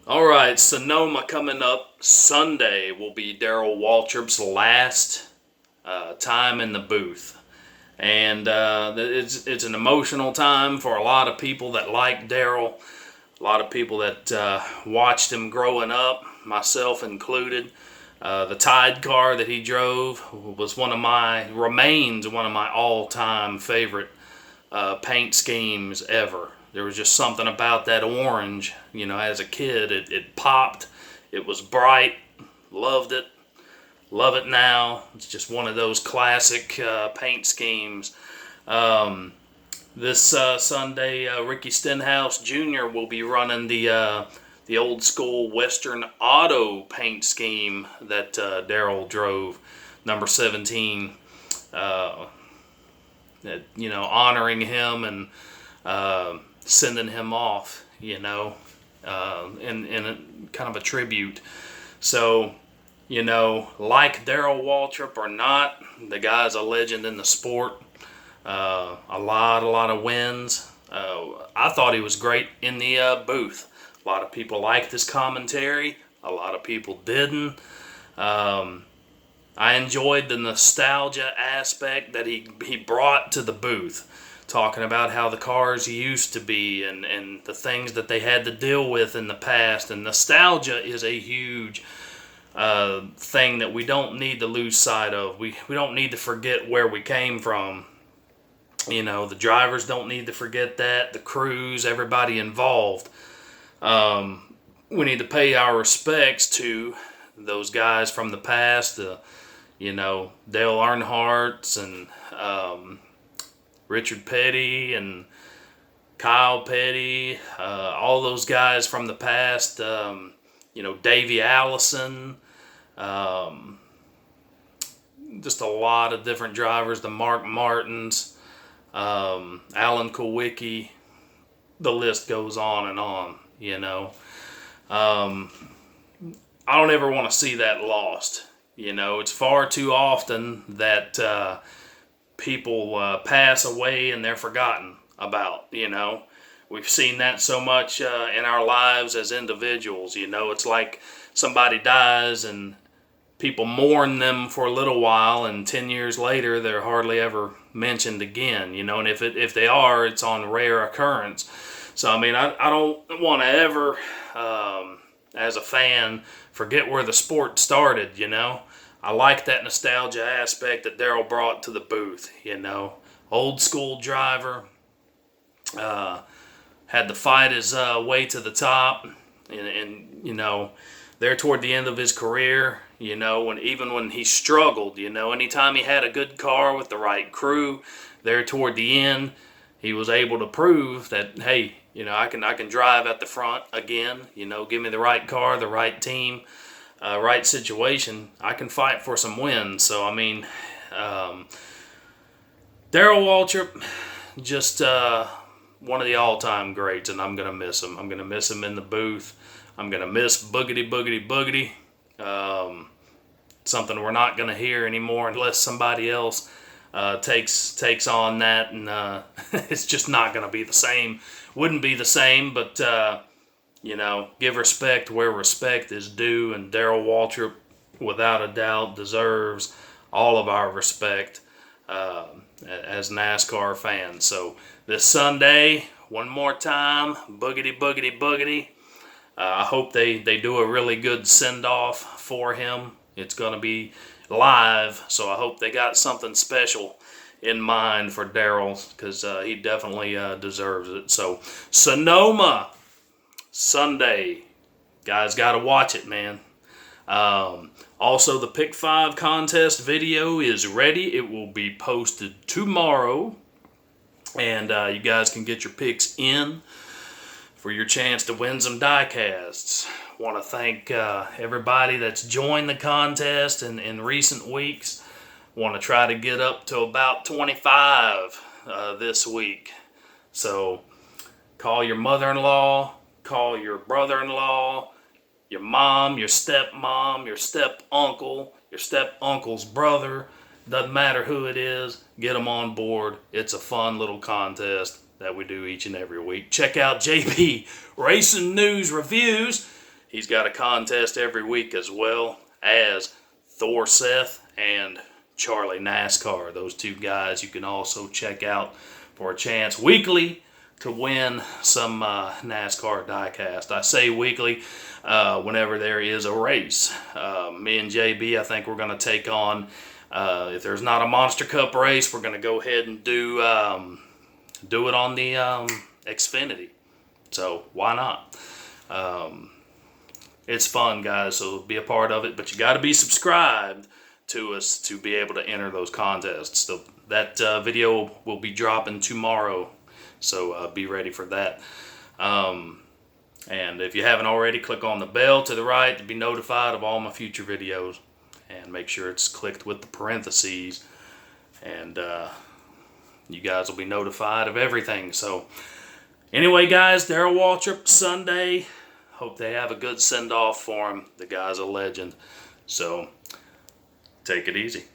All right, Sonoma coming up Sunday will be Darrell Waltrip's last time in the booth, and it's an emotional time for a lot of people that like Darrell, a lot of people that watched him growing up, myself included. The Tide car that he drove was remains one of my all-time favorite paint schemes ever. There was just something about that orange, as a kid, it popped. It was bright. Loved it. Love it now. It's just one of those classic paint schemes. This Sunday, Ricky Stenhouse Jr. will be running the old school Western Auto paint scheme that Darrell drove, number 17. Uh, Honoring him and sending him off, in a kind of a tribute. So, like Darrell Waltrip or not, the guy's a legend in the sport. A lot of wins. I thought he was great in the booth. A lot of people liked his commentary. A lot of people didn't. I enjoyed the nostalgia aspect that he brought to the booth, talking about how the cars used to be and the things that they had to deal with in the past. And nostalgia is a huge thing that we don't need to lose sight of. We don't need to forget where we came from. The drivers don't need to forget that. The crews, everybody involved. We need to pay our respects to those guys from the past. Dale Earnhardt's and Richard Petty and Kyle Petty, all those guys from the past, Davey Allison, just a lot of different drivers, the Mark Martins, Alan Kulwicki, the list goes on and on, I don't ever want to see that lost. It's far too often that people pass away and they're forgotten about. We've seen that so much in our lives as individuals. It's like somebody dies and people mourn them for a little while, and 10 years later they're hardly ever mentioned again. And if they are, it's on rare occurrence. So I don't want to ever, as a fan, forget where the sport started. I like that nostalgia aspect that Darrell brought to the booth. Old school driver, had to fight his way to the top, and there toward the end of his career, when he struggled, anytime he had a good car with the right crew, there toward the end, he was able to prove that, hey, I can drive at the front again. Give me the right car, the right team, right situation. I can fight for some wins. So Darrell Waltrip, just one of the all-time greats, and I'm gonna miss him. I'm gonna miss him in the booth. I'm gonna miss Boogity Boogity Boogity. Something we're not gonna hear anymore unless somebody else takes on that, and it's just not gonna be the same. Wouldn't be the same, but give respect where respect is due, and Darrell Waltrip, without a doubt, deserves all of our respect as NASCAR fans. So this Sunday, one more time, Boogity Boogity Boogity. I hope they do a really good send-off for him. It's going to be live, so I hope they got something special in mind for Darrell, because he definitely deserves it. So Sonoma, Sunday. Guys, got to watch it, man. Also, the Pick 5 contest video is ready. It will be posted tomorrow. And you guys can get your picks in for your chance to win some diecasts. Want to thank everybody that's joined the contest in recent weeks. Want to try to get up to about 25 this week. So call your mother-in-law, call your brother-in-law, your mom, your stepmom, your step-uncle, your step-uncle's brother. Doesn't matter who it is, get them on board. It's a fun little contest that we do each and every week. Check out JP Racing News Reviews. He's got a contest every week as well as Thor Seth and Charlie NASCAR. Those two guys you can also check out for a chance weekly to win some NASCAR diecast. I say weekly whenever there is a race. Me and JB, I think we're going to take on, if there's not a Monster Cup race, we're going to go ahead and do it on the Xfinity. So why not? It's fun, guys, so be a part of it. But you got to be subscribed to us to be able to enter those contests. So that video will be dropping tomorrow, so be ready for that. And if you haven't already, click on the bell to the right to be notified of all my future videos, and make sure it's clicked with the parentheses, and you guys will be notified of everything. So anyway, guys, Darrell Waltrip, Sunday. Hope they have a good send-off for him. The guy's a legend. So take it easy.